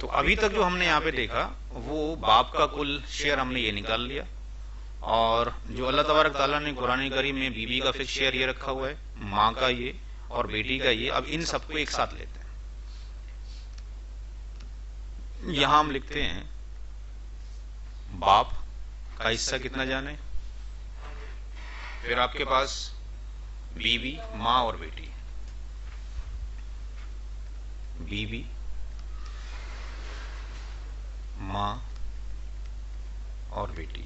तो अभी तक जो हमने यहाँ पे देखा वो बाप का कुल शेयर हमने ये निकाल लिया, और जो अल्लाह तबारक ताला ने कुरान करीम में बीबी का फिक्स शेयर ये रखा हुआ है, माँ का ये और बेटी का ये। अब इन सबको एक साथ लेते हैं। यहां हम लिखते हैं बाप का हिस्सा कितना जाने, फिर आपके पास बीवी, माँ और बेटी, बीवी, माँ और बेटी।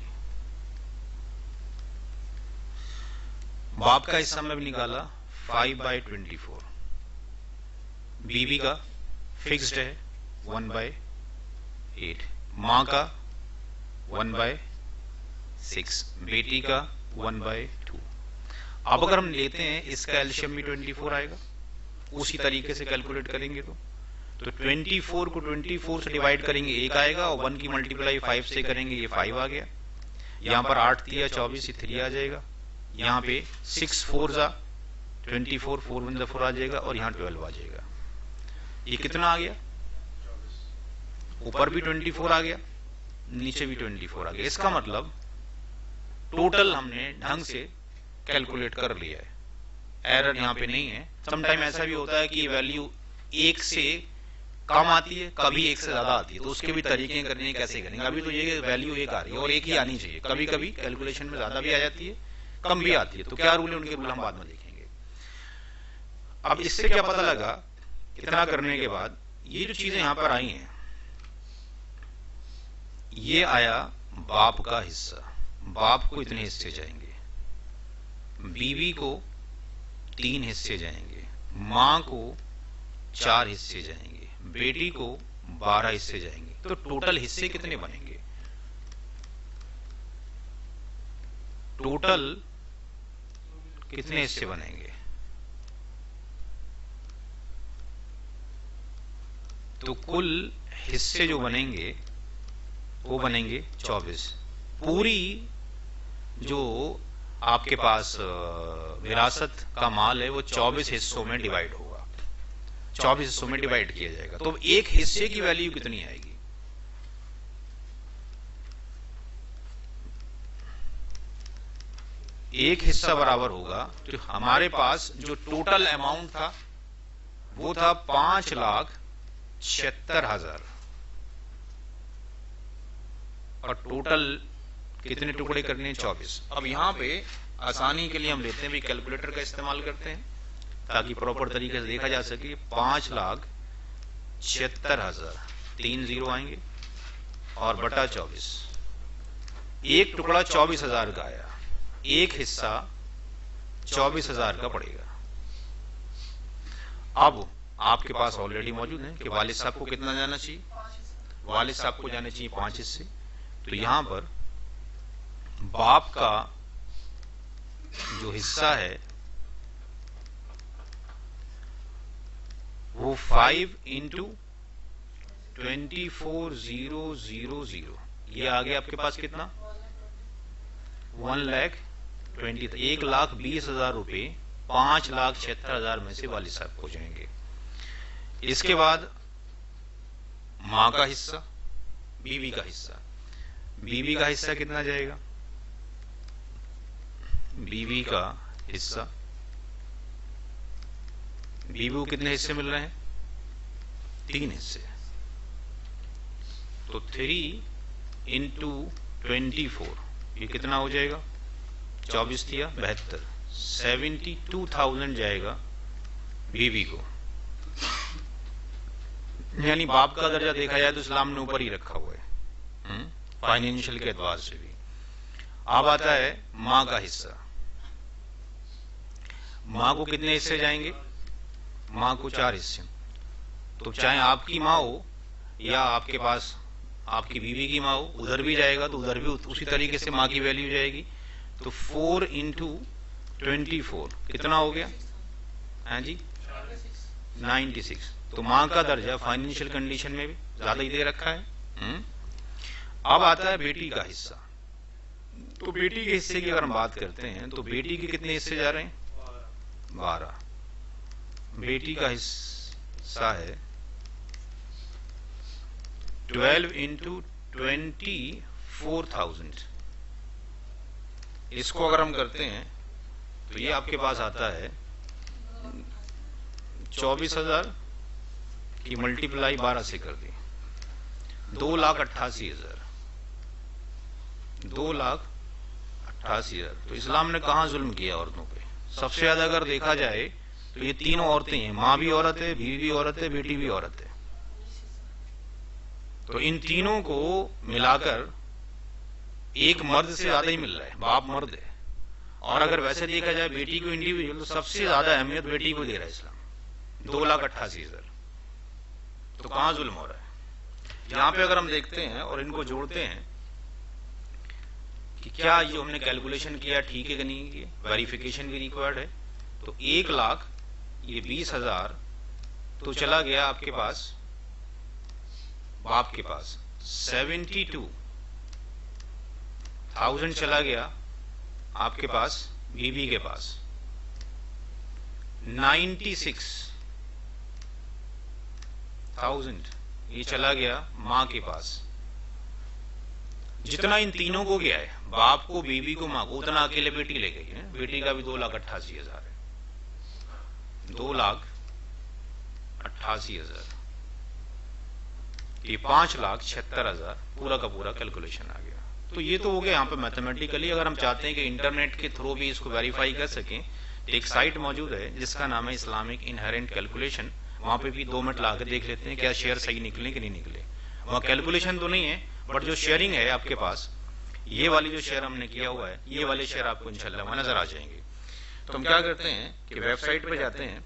बाप का हिस्सा में भी निकाला 5/24, बीवी का फिक्स्ड है 1/8, माँ का 1/6, बेटी का 1/2। अब अगर हम लेते हैं इसका एलसीएम भी 24 आएगा, उसी तरीके से कैलकुलेट करेंगे तो 24 को 24 से डिवाइड करेंगे 1 आएगा, और 1 की मल्टीप्लाई 5 से करेंगे ये 5 आ गया। यहां पर 8 दिया 24 से 3 आ जाएगा, यहाँ पे 6 4 जा 24, 4 1 4 आ जाएगा, और यहाँ 12 आ जाएगा। ये कितना आ गया? ऊपर भी 24 आ गया, नीचे भी 24 आ गया। इसका मतलब टोटल हमने ढंग से कैलकुलेट कर लिया है, एरर यहाँ पे नहीं है। समटाइम ऐसा भी होता है कि वैल्यू 1 से कम आती है, कभी 1 से ज्यादा आती है, तो उसके भी तरीके करने हैं, कैसे करेंगे। अभी तो ये वैल्यू 1 आ रही है और 1 ही आनी चाहिए, कभी कभी कैलकुलेशन में ज्यादा भी आ जाती है, कम भी आती है, तो क्या रूल है उनके रूल हम बाद में देखेंगे। अब इससे क्या पता लगा, इतना करने के बाद ये जो चीजें यहां पर आई हैं, ये आया बाप का हिस्सा। बाप को इतने हिस्से जाएंगे, बीवी को 3 हिस्से जाएंगे, मां को 4 हिस्से जाएंगे, बेटी को 12 हिस्से जाएंगे। तो टोटल हिस्से कितने बनेंगे? टोटल कितने हिस्से बनेंगे? तो कुल हिस्से जो बनेंगे वो बनेंगे 24। पूरी जो आपके पास विरासत का माल है वो 24 हिस्सों में डिवाइड होगा, 24 हिस्सों में डिवाइड किया जाएगा। तो एक हिस्से की वैल्यू कितनी आएगी? एक हिस्सा बराबर होगा, तो हमारे पास जो टोटल अमाउंट था वो था 5,76,000, और टोटल कितने टुकड़े करने हैं? 24। अब यहां पे आसानी के लिए हम लेते हैं भी, कैलकुलेटर का इस्तेमाल करते हैं ताकि प्रॉपर तरीके से देखा जा सके। 5,76,000, 3 जीरो आएंगे, और बटा 24। एक टुकड़ा 24,000 का आया, एक हिस्सा 24,000 का पड़ेगा। अब आपके पास ऑलरेडी मौजूद है कि वालिद साहब को कितना जाना चाहिए? वालिद साहब को जाने चाहिए 5 हिस्से। तो यहां पर बाप का जो हिस्सा है वो 5 इंटू 24,000, ये आ गया आपके पास कितना? 1,20,000 रुपए 5,76,000 में से वालिद साहब को जाएंगे। इसके बाद मां का हिस्सा, बीवी का हिस्सा। बीवी का हिस्सा कितना जाएगा? बीवी का हिस्सा, बीवी को कितने हिस्से मिल रहे हैं? 3 हिस्से। तो 3 इंटू 24, ये कितना हो जाएगा? 24 दिया 72, 72,000 जाएगा बीवी को। यानी बाप का दर्जा देखा जाए तो इस्लाम ने ऊपर ही रखा हुआ है फाइनेंशियल के एतबार से भी। अब आता है मां का हिस्सा। मां को कितने हिस्से जाएंगे? मां को 4 हिस्से। तो चाहे आपकी मां हो या आपके पास आपकी बीवी की मां हो, उधर भी जाएगा तो उधर भी उसी तरीके से मां की वैल्यू जाएगी। तो 4 इंटू 24 कितना हो गया? हाँ जी 96। तो मां का दर्जा फाइनेंशियल कंडीशन में भी ज्यादा ही दे रखा है। अब आता है बेटी का हिस्सा। तो बेटी के हिस्से की अगर हम बात करते हैं तो बेटी के कितने हिस्से जा रहे हैं? 12। बेटी का हिस्सा है 12 इंटू 24,000, इसको अगर हम करते हैं तो ये आपके पास आता है 24,000 की मल्टीप्लाई 12 से कर दी 2,88,000, 2,88,000। तो इस्लाम ने कहां जुल्म किया औरतों पे? सबसे ज्यादा अगर देखा जाए तो ये तीनों औरतें हैं, मां भी औरत है, बीवी भी औरत है, बेटी भी औरत है। तो इन तीनों को मिलाकर एक मर्द से ज्यादा ही मिल रहा है, बाप मर्द है। और अगर वैसे देखा जाए बेटी को इंडिविजुअल, तो सबसे ज्यादा अहमियत बेटी को दे रहा है इस्लाम, 2,88,000। तो कहां जुल्म हो रहा है? यहां पे अगर हम देखते हैं और इनको जोड़ते हैं कि क्या ये हमने कैलकुलेशन किया ठीक है कि नहीं, वेरिफिकेशन भी रिक्वायर्ड है। तो 1,00,000 ये 20,000 तो चला गया आपके पास बाप के पास, 72,000 चला गया आपके पास बीबी के पास, 96,000 ये चला गया मां के पास। जितना इन तीनों को गया है, बाप को, बीबी को, मां को, उतना अकेले बेटी ले गई है। बेटी का भी 2,88,000 है, 2,88,000, ये 5,76,000 पूरा का पूरा कैलकुलेशन आ गया। तो ये तो हो गया यहाँ पे मैथमेटिकली। अगर हम चाहते हैं कि इंटरनेट के थ्रू भी इसको वेरीफाई कर सकें तो एक साइट मौजूद है जिसका नाम है इस्लामिक इनहेरेंट कैलकुलेशन। वहां पे भी 2 मिनट लाकर देख लेते हैं क्या शेयर सही निकले कि नहीं निकले। वहां कैलकुलेशन तो नहीं है, बट जो शेयरिंग है आपके पास, ये वाली जो शेयर हमने किया हुआ है, ये वाले शेयर आपको इंशाल्लाह वहां नजर आ जाएंगे। तो हम क्या करते हैं कि वेबसाइट पे जाते हैं